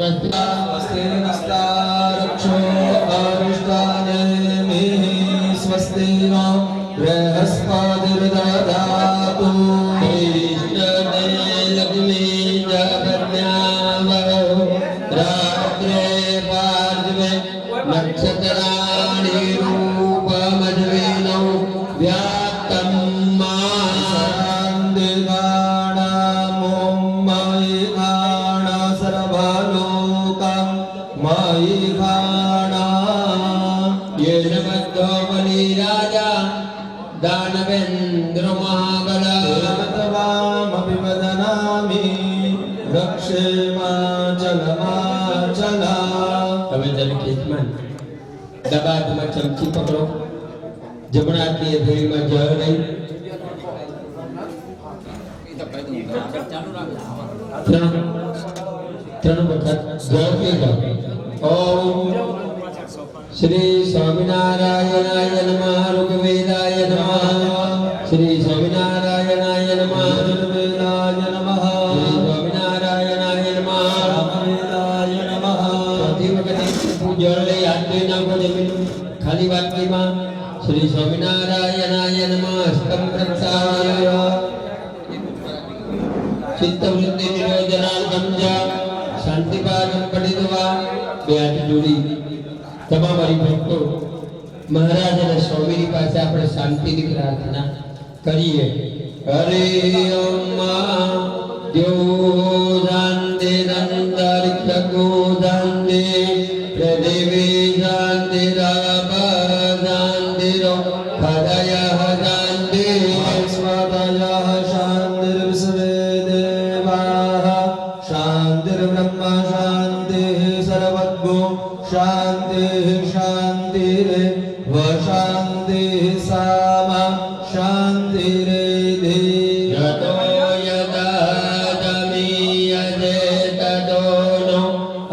स्वस्ति नस्तारक्षो अरिष्टानेमिः स्वस्ति नो बृहस्पतिर्दधातु कृष्णे लक्ष्मी जगन्यावो रात्रे पार्श्वे नक्षत्राणि रूपमद्विनौ व्याप्तं दानवेन्द्र महाबलामभिवदनामि रक्षेमाचलमाचला। તમે જરી કેસમાં દબાદમાં ચમચી પકડો, જમણા હાથની હથેળીમાં જળ લઈ ત્રણ વખત જળ પી જાઓ। ઓમ श्री स्वामिनारायणाय नमः ऋग्वेदाय नमः श्री स्वामिनारायणाय नमः ऋग्वेदाय नमः श्री स्वामिनारायणाय नमः ऋग्वेदाय नमः। प्रति वखते पूजन ले याद दे नाखो जमीन खाली वाक्य में श्री स्वामिनारायणाय नमः अष्टम प्रक्षालय चित्तवृत्ति निरोधनार्थम च शांतिपादं पठित्वा बेहाथ जोड़ी તમામ હરિભક્તો મહારાજ અને સ્વામીની પાસે આપણે શાંતિની પ્રાર્થના કરીએ। હરે ઓમ દેવ શાંતિ અંતરિક્ષ શાંતિ પૃથ્વી શાંતિ રાપ શાંતિ હૃદય શાંતિ સ્વદય શાંતિ વિશ્વે દેવા શાંતિ બ્રહ્મ શાંતિ સર્વગો शांति शांति रे व शांति सामा शांति रे धे यतो यदा दमीयते ततो नो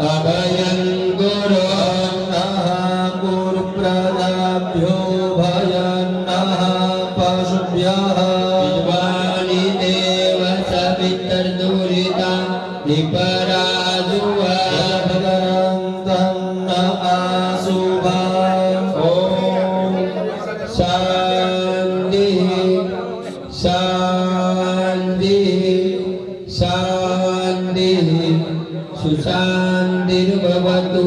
अभयं गुरो नः गुरु प्रदाभ्यो भयं नः पशुभ्यः विद्वानि देव सवितर्दुरिता निपराजुवा સુશાંતિર્ભવતુ।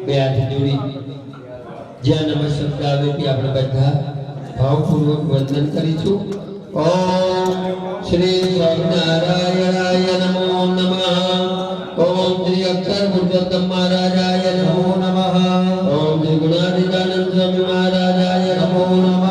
બે હાથ જોડી જ્યાં નમસ્કાર આવે તે આપણે બધા ભાવપૂર્વક વંદન કરીશું। ઓમ શ્રી સ્વામિનારાયણાય નમો નમઃ। ઓમ શ્રી અક્ષર પુરુષોત્તમ મહારાજાય નમો નમઃ। ઓમ શ્રી ગુણાતીતાનંદ સ્વામી મહારાજાય નમો નમઃ।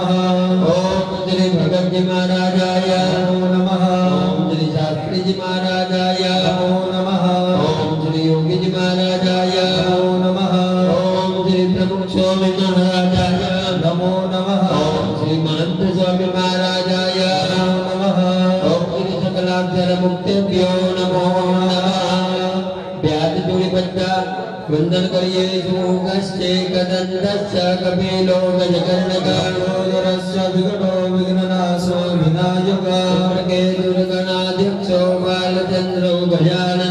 ઓમ શ્રી ભગતજી મહારાજાય નમો નમઃ। ઓમ શ્રી શાસ્ત્રીજી મહારાજાય નમો નમઃ। ઓમ શ્રી યોગીજી મહારાજાય નમો નમઃ। ઓમ શ્રી પ્રમુખ સ્વામી મહારાજાય નમો નમઃ। ઓમ શ્રી મહંત સ્વામી મહારાજાય નમો નમઃ। ઓમ શ્રી સકલાક્ષર મુક્તેભ્યો નમો નમઃ। બે હાથ જોડી બધા વંદન કરીએ। સુગસ્ય કદંતસ્ય કપિલો ગજકર્ણકારોદરસ્ય વિકટો વિઘ્નનાશો વિનાયક કે દુર્ગણાધ્યક્ષો બાલચંદ્રો ગજાનન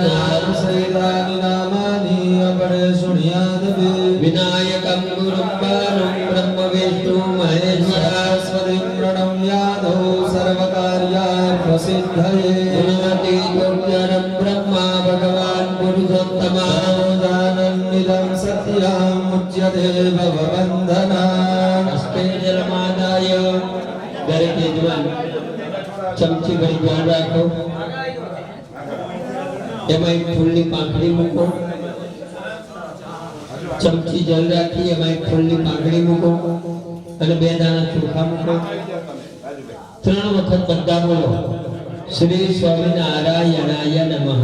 સૈલાની નામાની અપરે શુણ્યાદવે વિનાયકં ગુરું બાલું બ્રહ્મ વિષ્ણુ મહેશ્વરસ્વતિં પ્રણમ્યાદો સર્વકાર્યાય પ્રસિદ્ધયે ગુણવતી તુર્યરં બ્રહ્મા ભગવાન પુરુષોત્તમા દાનન્નિદં સત્યં મુચ્યતે ભવબંધના। હસ્તે જલમાદાય દરેક યજમાન ચમચી ભરી ધ્યાન રાખો, એમાં એક ફૂલની પાંખડી મૂકો। ચમચી જલ રાખી એમાં એક ફૂલની પાંખડી મૂકો અને બે દાણા ચોખા મૂકો। ત્રણ વખત બધા બોલો શ્રી સ્વામિનારાયણાય નમઃ।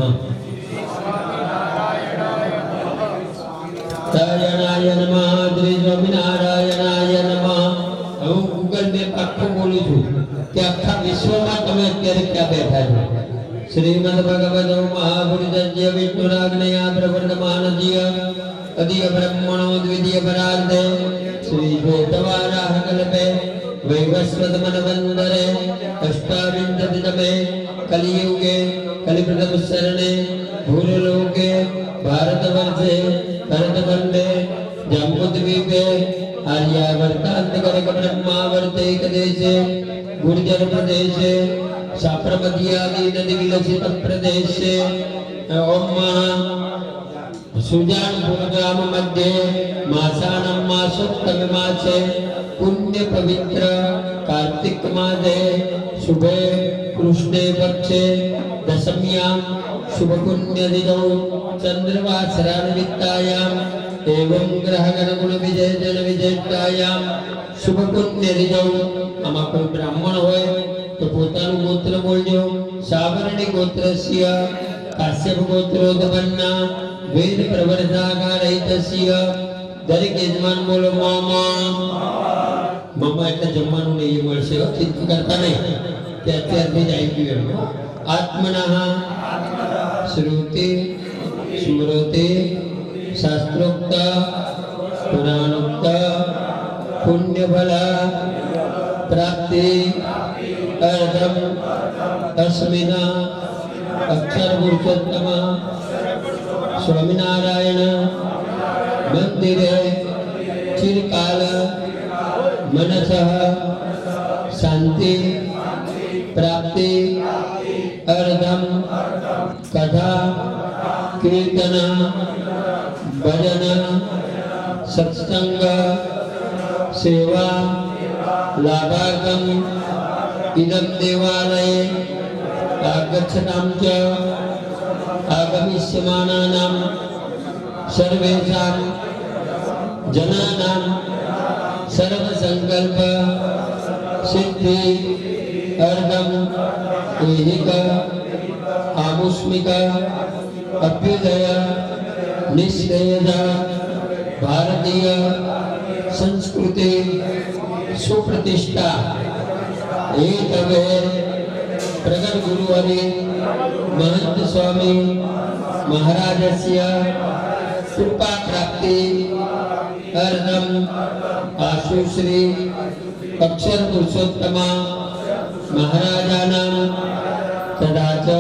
નારાયણાય નમઃ શ્રી સ્વામિનારાયણાય નમઃ। હું ગૂગલ મેપ આખું બોલું છું કે આખા વિશ્વમાં તમે અત્યારે ક્યાં બેઠા છો। શ્રીમદ ભગવતો મહાપુરુષસ્ય વિષ્ણુરાગ્નયા પ્રવર્તમાનસ્ય અદિય બ્રહ્મણો દ્વિતીય પરાર્ધે શ્રી શ્વેતવારાહ કલ્પે વૈવસ્વત મનવંદરે અષ્ટાવિંશતિતમે કલિયુગે કલિપ્રથમ શરણે ભૂલોકે गर्ग ब्रह्मावर्तैक देशे गुर्जर प्रदेशे साबरमती आदि नदी विलसित प्रदेशे ओम सुजानपुर ग्राम मध्ये मासानं मासोत्तम मासे पुण्य पवित्र कार्तिक मासे शुभे कृष्णे पक्षे दशम्यां शुभ पुण्य दिनौ चंद्रवासरान्वितायां एवं ग्रहगण गुण विजय जन विजयतायां शुभ पुण्य दिनौ आमा कोई ब्राह्मण होय तो पोताનું ગોત્ર બોલજો સાબરણી ગોત્રસ્ય કાશ્યપ ગોત્રોદપન્ના વેદ પ્રવર્તાકારૈતસ્ય દરેક યજમાન બોલો મામા મામા એટલે જમવાનું નહીં મળશે ચિંતા કરતા નહીં કે અત્યારથી જ આવી ગયું એમ આત્મનઃ શ્રુતિ સ્મૃતિ શાસ્ત્રોક્ત પુરાણોક્ત પુણ્યફલ प्राप्ति अर्धम अस्मिन् अक्षर पुरुषोत्तम स्वामीनारायण मंदिरे चिरकाल मनसः शांति प्राप्ति अर्धम कथा कीर्तन भजन सत्संग सेवा लाभार्थम इदं देवालये आगच्छतां च आगमिष्यमानानां सर्वेषां जनानां सर्वसंकल्प सिद्धि अर्धम ऐहिक आमुष्मिक अभ्युदय निश्चयद भारतीय संस्कृति सुप्रतिष्ठा एक प्रगट गुरुवरे महंत स्वामी महाराजस्य कृपा प्राप्ति अर्धम आशुश्री अक्षर पुरुषोत्तम महाराजानां तथा च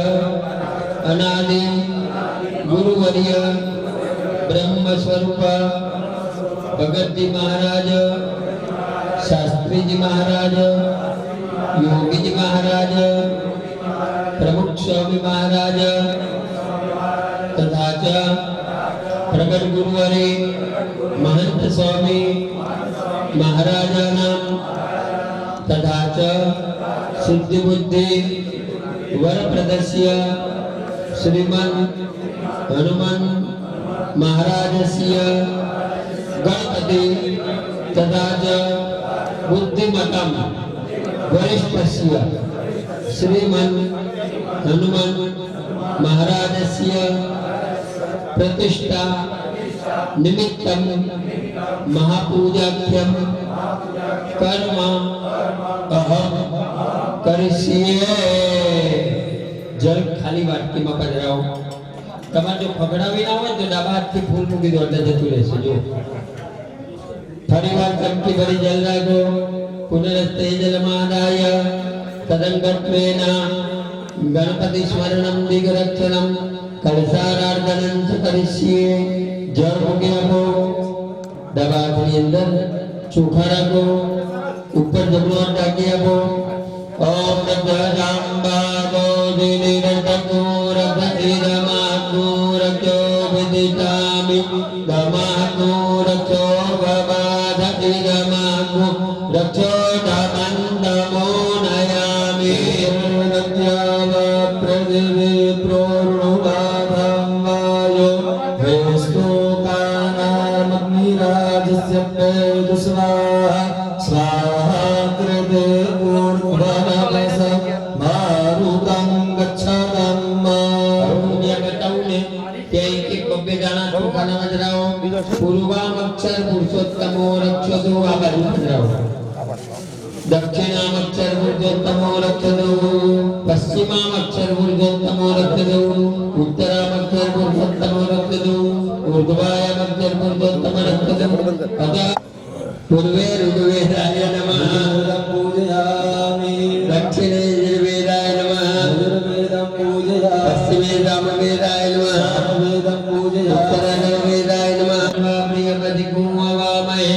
अनादि गुरुवर्य ब्रह्मस्वरूप भगत जी महाराज शास्त्री जी महाराज योगी जी महाराज प्रमुख स्वामी महाराज तथा च प्रगट गुरुवरे महंत स्वामी महाराजानां तथा च सिद्धि बुद्धि वरप्रदस्य श्रीमन् हनुमान महाराजस्य गणपति तथा च बुद्धिमतम वरिष्ठस्य श्रीमन् हनुमान महाराजस्य प्रतिष्ठा निमित्तं महापूजाख्यं कर्म अहम करिष्ये जल खाली वाटकी में पधराओ तमारे जो फगड़ावी ना हो तो डाबा हाथ की फूल मूकी दो अंदर जतु रहेशे जो फरीवार चमकी भरी जल राखो पुनरस्ते जलमादाय तदंगत्वेन गणपति स्मरणं दिग्रक्षणं कलशाराधनं च करिष्ये जल मूकी आपो डाबा हाथनी अंदर चोखा राखो ऊपर जबलो टाकी आपो ओम नमः बोधिनी रतकुर भद्रमाकुर चो विदितामि दमाकुर चो भवाधति दमाकु रक्षो धमन्दमो नयामि नत्याव प्रदिवे प्रोरुणाधं वायो वेस्तो कानामग्निराजस्य पेदुस्वाहा स्वाहा कृते ऊर्ध्वनवस मारुतं गच्छतं पूर्वाम अक्षर पुरुषोत्तमो रक्षतु आबाजू पधराओ दक्षिणाम अक्षर पुरुषोत्तमो रक्षतु पश्चिमाम अक्षर पुरुषोत्तमो रक्षतु उत्तराम अक्षर पुरुषोत्तमो रक्षतु ऊर्ध्वायाम अक्षर पुरुषोत्तम रक्षतु अतः पूर्वे ऋग्वेदाय नमः पूजयामि दक्षिणे यजुर्वेदाय नमः यजुर्वेदं पूजयामि पश्चिमे सामवेदाय नमः सामवेदं पूजयामि उत्तरे वेदाय नमः प्रियपति कुमवामहे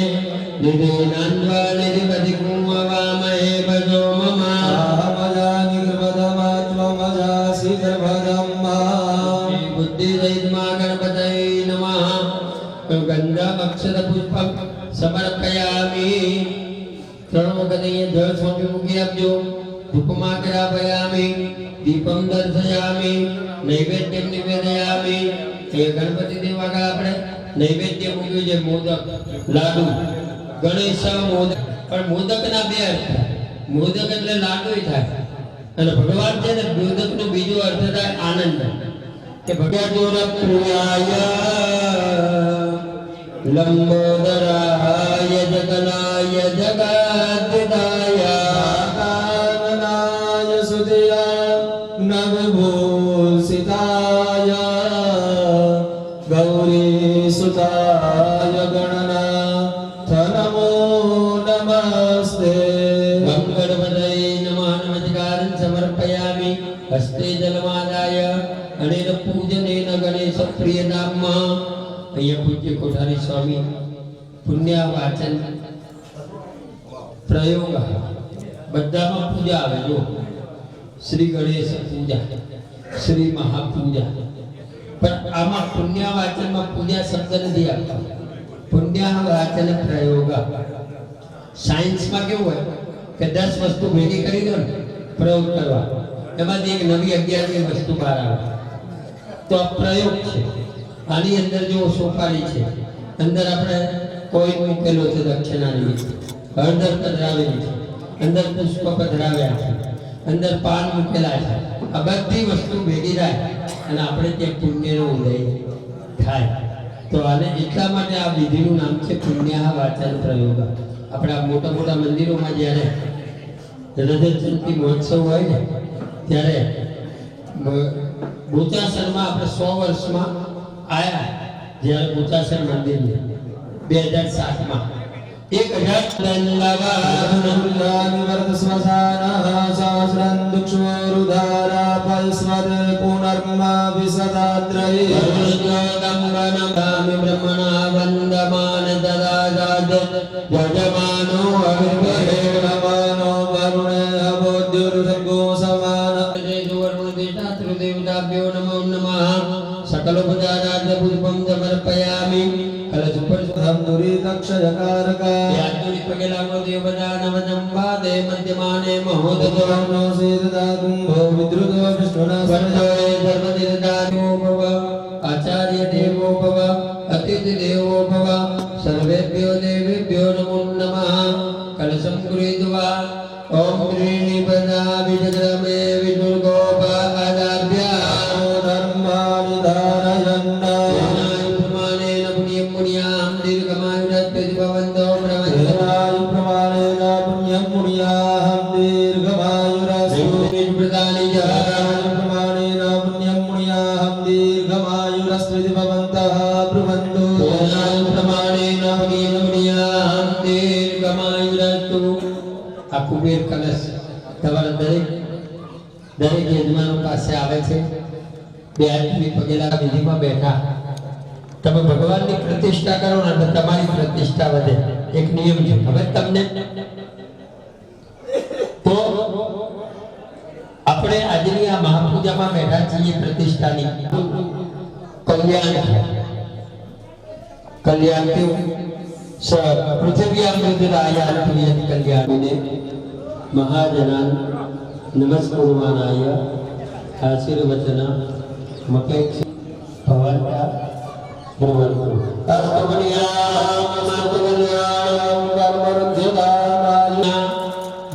निदेनान्वा निधि ગંધા અક્ષર પુષ્પમ સમર્પયામિ. 3 વખત અહીંયા જળ સ્વામી મૂકી આપજો. ધૂપમાં કરાપયામિ, દીપમ દર્શયામિ, નૈવેદ્યમ નિવેદયામિ. એ ગણપતિ દેવ આગળ આપણે નૈવેદ્ય મૂક્યું છે, મોદક લાડુ. ગણેશ મોદક, પણ મોદકના બે અર્થ. મોદક એટલે લાડુ થાય, અને ભગવાન છે ને મોદકનો બીજો અર્થ થાય આનંદ. કે ભગવાન પ્રિયાય લંબોદરાય જગનાય જગદ્દાય કાનનાય સુદયા નવભૂષિતાય ગૌરી સુતાય ગણનાથ નમો નમસ્તે. ગણપતये નમઃ. નમસ્કારં સમર્પયામિ. હસ્તે જલમાદાય અનેન પૂજનેન ગણેશ પ્રિયનામઃ. અહીંયા પૂજ્ય કોઠારી સ્વામી પુણ્ય વાચન પ્રયોગ બધામાં પૂજા આવે. જો શ્રી ગણેશ પૂજા, શ્રી મહાપૂજા, પણ આમાં પુણ્ય વાચનમાં પૂજા શબ્દ નથી આવતો. પુણ્ય વાચન પ્રયોગ. સાયન્સમાં કેવું હોય કે 10 વસ્તુ ભેગી કરી દો ને પ્રયોગ કરવા, એમાંથી એક નવી 11મી વસ્તુ બહાર આવે તો આ પ્રયોગ છે. આની અંદર જો સોપારી છે, અંદર આપણે કોઈ મૂકેલો છે દક્ષિણાની, હળદર પધરાવેલી છે, અંદર પુષ્પ પધરાવ્યા છે, અંદર પાન મૂકેલા છે. આ બધી વસ્તુ ભેગી થાય અને આપણે ત્યાં પુણ્યનો ઉદય થાય. તો આને એટલા માટે આ વિધિનું નામ છે પુણ્ય વાચન પ્રયોગ. આપણા મોટા મોટા મંદિરોમાં જ્યારે રજત જયંતિ મહોત્સવ હોય ને ત્યારે બોચાસરમાં આપણે 100 વર્ષમાં આયા, જ્યારે બોચાસર મંદિર 2007માં 1000 सकलोपचारार्थ पुष्पम समर्पयामि. क्षयकारका यादुरि पगेलामो देवदानवनं वादे मध्यमाने महोदतो नो सेददाकुम्भो विद्रुतो विष्णुना वन्दे सर्वतीर्थायो भव. आचार्य देवो भव, अतिथि देवो भव. सर्वेभ्यो देवेभ्यो नमो नमः. कलशं गृहीत्वा ओम त्रीणिपदा विजग्रमे विष्णुर्गोपादाभ्या धर्माणि धारयन्ना प्रमाणेन पुण्यं पुण्यां दीर्घमायुरस्ते भवन्तो पुण्यं पुण्याहं दीर्घमायुरस्तु. प्रदानि च प्रमाणेन पुण्यं पुण्याहं दीर्घमायुरस्त्विति भवन्तः ब्रुवन्तु. प्रमाणेन पुण्यं पुण्यां दीर्घमायुरस्तु. આ કુબેર કલશ તમારા દરેક યજમાનો પાસે આવે છે. બે આદમી પગેલા વિધિમાં બેઠા તમે ભગવાનની પ્રતિષ્ઠા કરો ને એટલે તમારી પ્રતિષ્ઠા વધે. એક નિયમ છે હવે તમને. તો આપણે આજની આ મહાપૂજામાં બેઠા છીએ પ્રતિષ્ઠાની. કલ્યાણ કેવું પૃથ્વી મૃદરાય કલ્યાણીને મહાજનાન નમસ્કુર્વાનાય આશીર્વચન મકેક્ષ ભવન્તા ભ્રમન્તુ.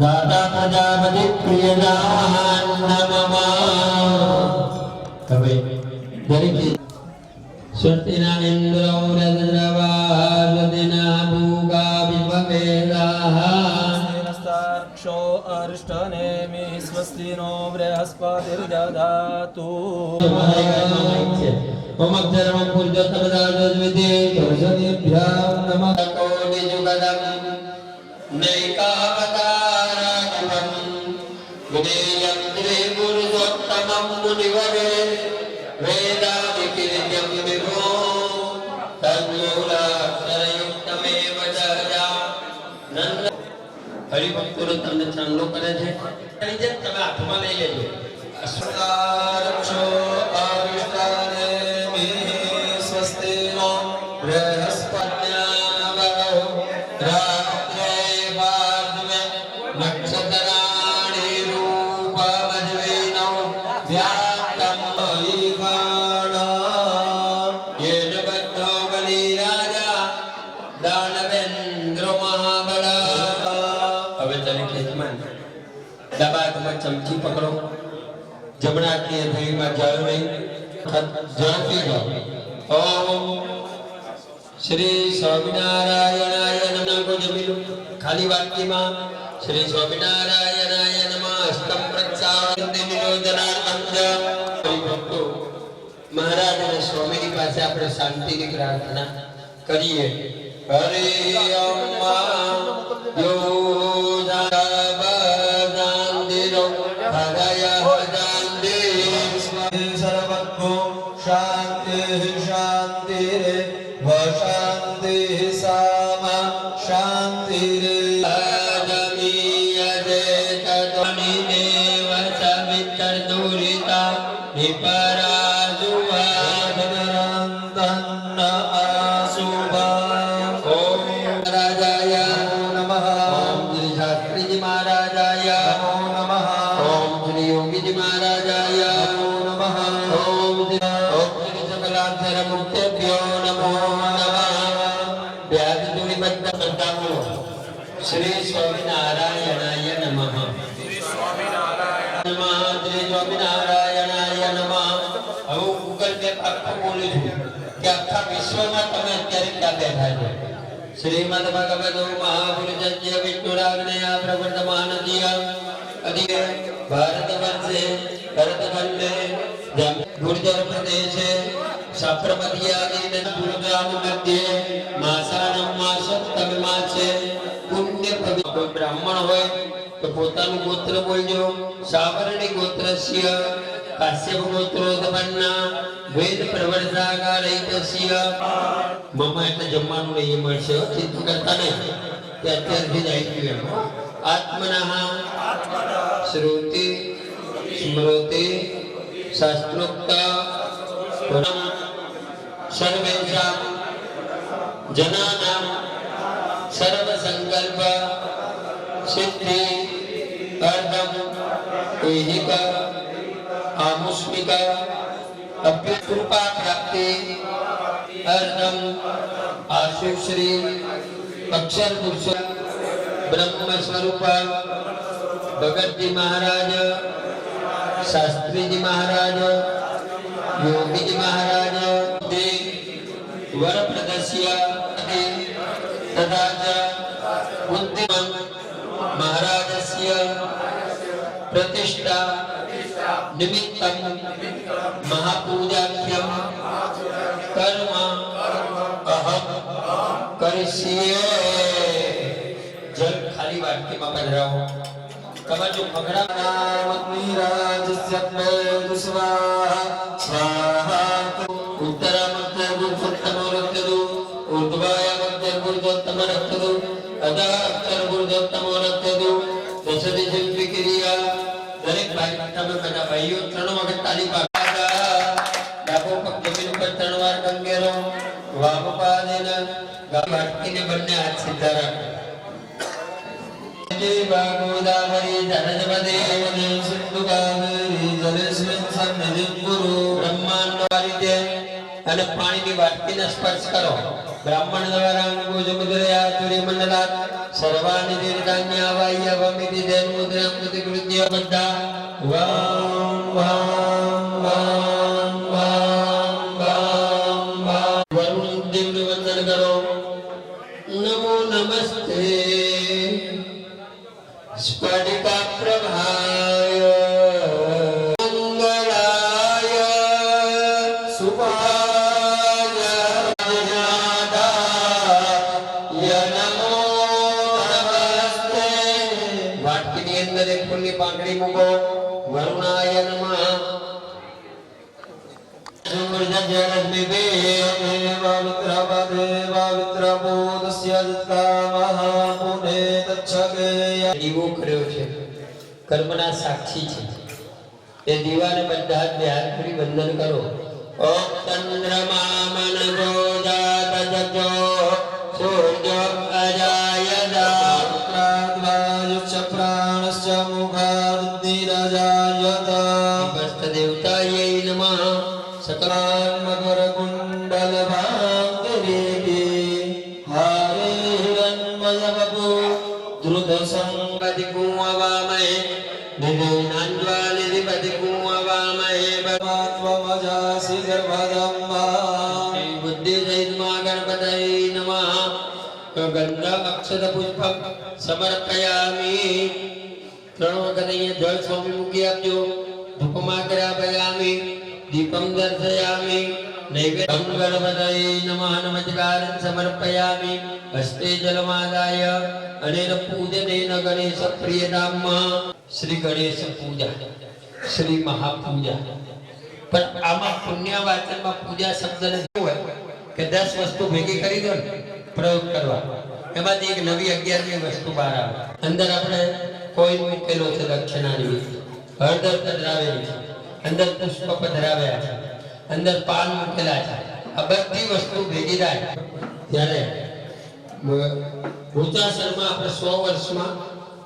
દાતા પ્રજાપતિ પ્રિયદાન નમઃ. હવે દરેક સ્વસ્તિના ઇન્દ્રો રદ્રવાસ્વતિના ભૂગા વિશ્વવેદાઃ क्षो अरिष्टनेमि स्वस्ति नो बृहस्पतिर्दधातु. ओम अक्षरम पुरुषोत्तमदासद्विते दर्शनेभ्यां नमः. कोटिजुगदं नैकावतारागमं विनेयं त्रिपुरुषोत्तमं मुनिवरे वेदाविकीर्त्यं विभो तन्मूलाक्षरयुक्तमेव जगदानन्द. હરિભક્તો તમને ચાંદલો કરે છે. તમે હાથમાં લઈ લેજો. અસ્મદારક્ષો અરિષ્ટાનેમિ સ્વસ્તિ નો चमची पकड़ो जमना की थैली में जल नहीं जल पी लो ओम श्री स्वामीनारायणाय नमः को जमी लो खाली वाक्य में श्री स्वामीनारायणाय नमः अष्टम प्रक्षालने निरोधनार्थम भक्तो महाराज ने स्वामी की पास अपने शांति की प्रार्थना करिए हरे अम्मा यो शांति शांति रे व शांति सामा शांति रे आदमीयते तत्वनि देव सवितर्दुरिता निपराजुवादरन्तन्न आशुभा ओम राजाय नमः ओम श्री शास्त्री जी महाराजाय नमो नमः ओम श्री योगी जी महाराजाय नमो नमः ओम श्री सकलाक्षर मुक्तेभ्यो नमो नमः व्याध दुनिबद्ध बद्धामो श्री स्वामीनारायणाय नमः श्री स्वामीनारायणाय नमः હવે ગૂગલ મેપ આખો બોલું છું કે આખા વિશ્વમાં તમે અત્યારે ક્યાં બેઠા છો શ્રીમદ ભગવતો મહાપુરુષસ્ય વિષ્ણુરાગ્નયા પ્રવર્તમાનસ્ય અધિકે ભારતવર્ષે ભરતખંડે ગુર્જર પ્રદેશે સાબરમતી આદિ ગુરુગ્રામ મધ્યે માસાનમ માસોત્તમ માસે પુણ્ય પવિત્ર બ્રાહ્મણ હોય તો પોતાનું ગોત્ર બોલજો સાવરણી ગોત્રસ્ય કાશ્યપ ગોત્રોત્પન્ના વેદ પ્રવર્તાકારૈતસ્ય મમ્મા એટલે જમવાનું નહીં મળશે ચિંતા કરતા નહીં કે અત્યારથી જ આવી ગયું એમ આત્મનઃ શ્રુતિ સ્મૃતિ શાસ્ત્રોક્ત સર્વેષાં જનાનાં સર્વ સંકલ્પ સિદ્ધિ અર્ધમ ऐहिक आमुष्मिक अभ्युत्कृपा प्राप्ति अर्धम आशुश्री अक्षर पुरुष ब्रह्म स्वरूप भगत जी महाराज शास्त्री जी महाराज योगी जी महाराज वर प्रदस्य तथा बुद्धिमान महाराजस्य प्रतिष्ठा निमित्तम महापूजाख्यम कर्म अहम करिष्ये जल खाली वाक्य में पधराओ कमर जो पकड़ा नामग्निराजस्य स्वाहा स्वाहा उत्तरा मध्य गुरुत्तम रक्तदु ऊर्ध्वाय मध्य गुरुत्तम रक्तदु अधः अक्षर गुरुत्तम रक्तदु दशदि जन्म क्रिया दरेक भाई તમે બધા ભાઈઓ ત્રણ વખત તાળી પાડો ડાબો પગ જમીન ઉપર ત્રણ વાર કંગેરો વામ પાદેન ગાંઠીને બંને હાથ સીધા રાખો જય ગોદાવરી ધનજપદે સિંધુ કાવેરી જલેસ્મિન સન્નિધિ ગુરુ બ્રહ્માંડ વારિતે અને પાણીની વાટકીને સ્પર્શ કરો બ્રાહ્મણ દ્વારા અંગુજ મુદ્રયા સૂર્ય મંડલાત સર્વાનિ દીર્ઘાન્યા વાય વમિતિ દેન મુદ્રામ ગતિ કૃત્ય બધા વામ વામ વામ વામ વામ વામ વરુણ દેવને વંદન કરો નમો નમસ્તે સ્ફટિકા પ્રભાય મંગળાય સુભાય નમો નમસ્તે વાટકીની અંદર એક ફૂલની પાંખડી મૂકો વરુણાય નમઃ દીવો કર્યો છે કર્મના સાક્ષી છે એ દીવાને બધા બે હાથ ફરી વંદન કરો ઓમ ચંદ્રમા મનજો જાત दक्षो सूर्यो अजायत पुत्राद्वायुश्च प्राणश्च मुखादग्निरजायत देवतायै नमः सकलान्मकरकुण्डलभाङ्गरेपि हारे हिरण्मयवपु द्रुतसंपतिकुंववामहे निधीनान्ज्वालिधिपतिकुंववामहे त्वमजासि गर्भदम्मा बुद्धिदैर्मा गणपतये नमः गन्धमक्षतपुष्पं समर्पयामि ત્રણ વખત અહીંયા જળ સ્વામી મૂકી આપજો ધૂપમાં કરાવયામિ દીપમ દર્શયામિ નૈવેદ્યં ગણપતये નમઃ નમસ્કારં સમર્પયામિ હસ્તે જલમાદાય અનેન પૂજનેન ગણેશ પ્રિયધામ શ્રી ગણેશ પૂજા શ્રી મહાપૂજા પણ આમાં પુણ્યવાચનમાં પૂજા શબ્દ નથી હોય કે 10 વસ્તુ ભેગી કરી દો ને પ્રયોગ કરવા એમાંથી એક નવી 11મી વસ્તુ બહાર આવે અંદર આપણે કોઈ મૂકેલો છે દક્ષિણાની હળદર પધરાવેલી છે અંદર પુષ્પ પધરાવ્યા છે અંદર પાન મૂકેલા છે આ બધી વસ્તુ ભેગી થાય ત્યારે ભૂતાસરમાં આપણે 100 વર્ષમાં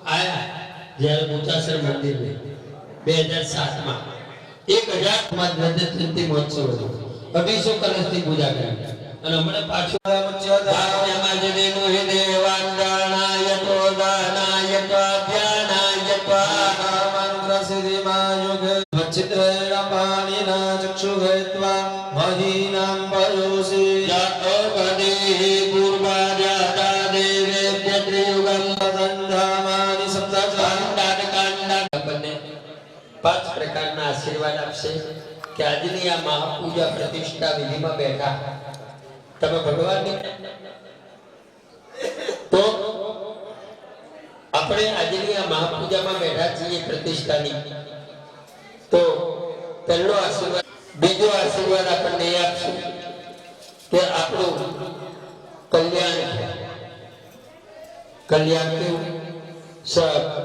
આયા જ્યારે ભૂતાસર મંદિરને 2007માં 1000 માં નંદનતી મહોત્સવ હતો 250 કલશથી પૂજા કરી અને હમણાં પાછું ધામ્યમાં જનેનો હે દેવાંગણાય તો દાનાય તો ધ્યાનાય તો આમંત્રસિદ્ધિમાયુગ વચ્ચિત્રેણ પાણીના ચક્ષુગત્વા મહીનાં પયોષિ જાતો ભદે પૂર્વા જાતા દેવેભ્ય ત્રિયુગમ સંધામાનિ સપ્તચાંડાન કાંડા બંને 5 પ્રકારના આશીર્વાદ આપશે કે આજની આ મહાપૂજા પ્રતિષ્ઠા વિધિમાં બેઠા તમે ભગવાનની તો આપણે આજની આ મહાપૂજામાં બેઠા છીએ પ્રતિષ્ઠાની તો પહેલો આશીર્વાદ બીજો આશીર્વાદ આપણને એ આપશું કે આપણું કલ્યાણ કલ્યાણ કેવું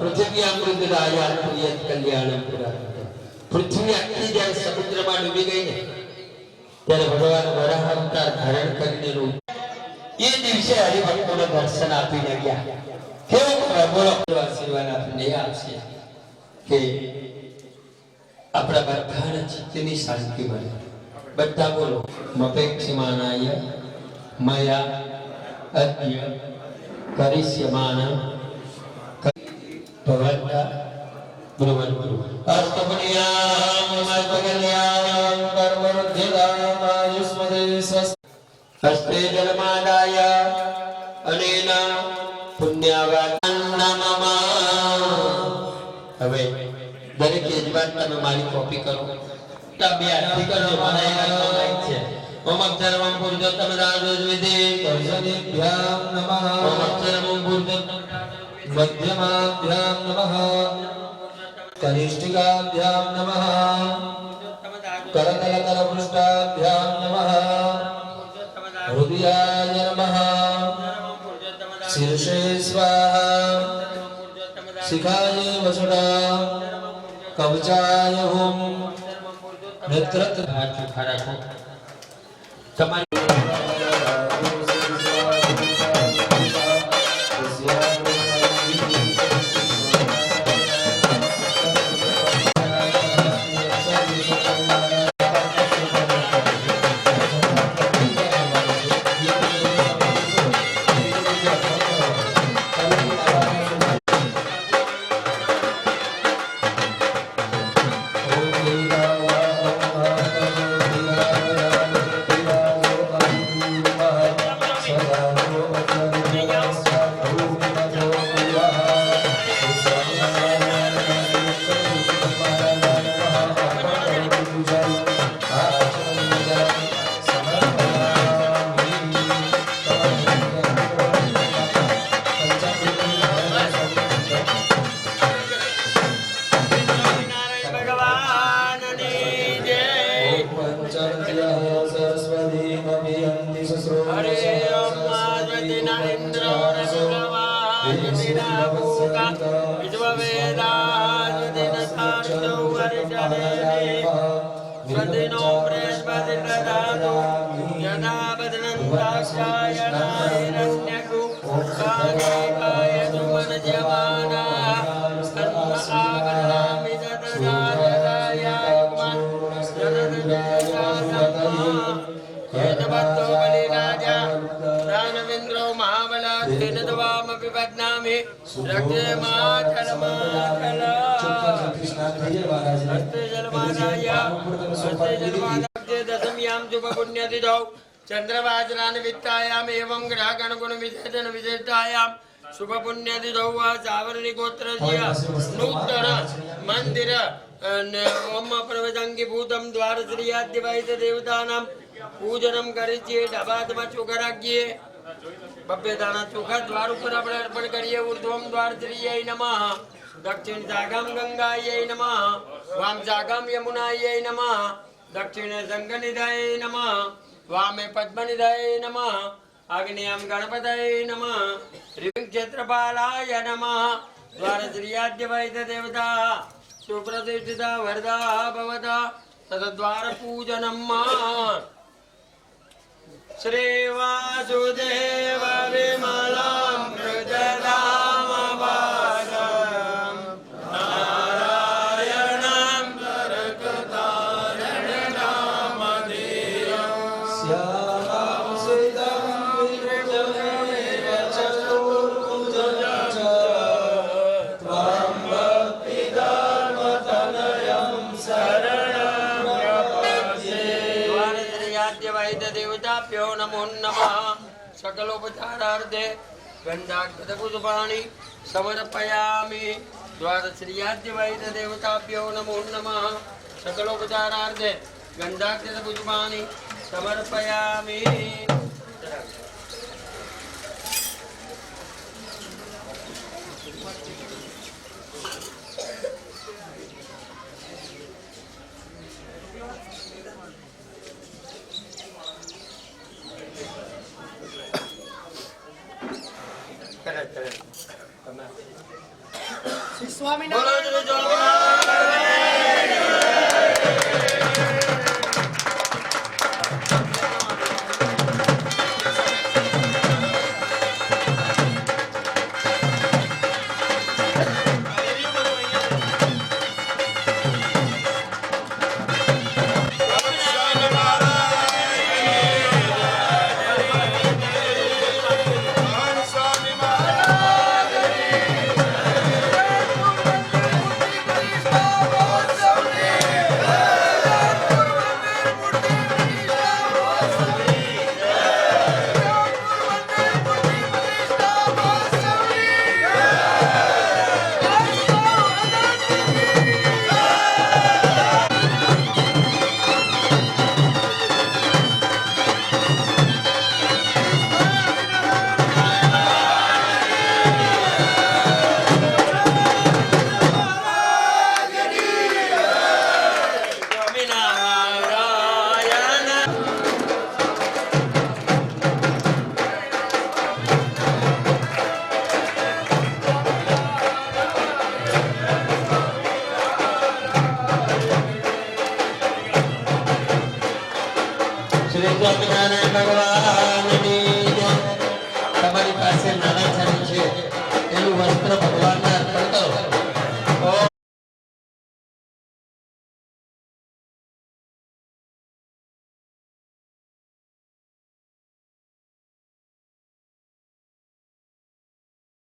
પૃથ્વી અમૃત રાયા પ્રિયત કલ્યાણમ પુરા પૃથ્વી આખી જ્યારે સમુદ્રમાં ડૂબી ગઈ ને ત્યારે ભગવાન વરાહ અવતાર ધારણ કરીને એ દિવસે હરિભક્તોને દર્શન આપીને ગયા કેવું બોલો આશીર્વાદ આપણને આપશે કે આપણા બધાના ચિત્તની શાંતિ મળે બધા બોલો મપેક્ષમાનાય મયા અદ્ય કરિષ્યમાન ભવતા બ્રહ્મગુરુ અસ્તપુણ્યામ મસ્તકલ્યાણમ કર્મવૃદ્ધિદાયમાયુષ્મદે સ્વસ્તિ હસ્તે જલમાદાય અનેન પુણ્યવાચન નમઃ હવે દરેક યજમાન તમે મારી કોપી કરો તમે આરતી કરો મને એના લાઈક છે ઓમ અક્ષરમં પુરુષોત્તમ રાજોજ્વિદે દર્શનેભ્યામ નમઃ ઓમ અક્ષરમં પુરુષોત્તમ મધ્યમાભ્યામ નમઃ કનિષ્ઠિકાભ્યામ નમઃ કરતલકરપૃષ્ઠાભ્યામ નમઃ હૃદયાય નમઃ શીર્ષે સ્વાહા શિખાય વસુડા કવચાય હુમ નેત્રત હાથ ઉઠા રાખો તમારી Swati no press, but it दाक्षायणाय रण्यकु कामेकाय सुमनजमाना तन्म आवृणामि दददाददायात्मा ददददायात्मा Baliraja दानवेन्द्रो महाबला तेन तवामपि बध्नामि रक्ते माचलमाचल हस्ते जलमादाय हस्ते जलमादाय दशम्यां शुभपुण्यतिथौ चंद्रवाचलान वित्तायाम एवं ग्रहगण गुण विशेषण विशिष्टायाम शुभ पुण्यतिथौ सावरणी गोत्रस्य नूतन मंदिर ओम प्रवजंगी भूतम द्वार श्रीयाद्य वैद्य देवतानां पूजनम करिए डबादमा चोखराज्ञे बब्बे दाना चोखा द्वार ऊपर આપણે અર્પણ કરીએ ઊર્ધ્વમ દ્વાર શ્રીયై નમઃ દક્ષિણ જાગામ ગંગાयै નમઃ વામ જાગામ યમુનાयै નમઃ દક્ષિણે સંગનિધાય નમઃ वामे पद्मनिधये नमः अग्नियं गणपतये नमः ह्रीं क्षेत्रपालाय नमः द्वारश्रीयाद्य वैद्यदेवता सुप्रतिष्ठिता वरदा भवता तद्वारपूजनं श्रीवासुदेव विमलं मृदरामवादं नारायणं देवताभ्यो नमो नमः सकलोपचारार्थे गन्धाक्षतपुष्पाणि समर्पयामि द्वादश्रीयाद्य वैद्यदेवताभ्यो नमो नमः सकलोपचारार्थे गन्धाक्षतपुष्पाणि समर्पयामि સ્વામિનારાયણ ભગવાનની જય. તમારી પાસે નાના છરી છે એનું વસ્ત્ર ભગવાન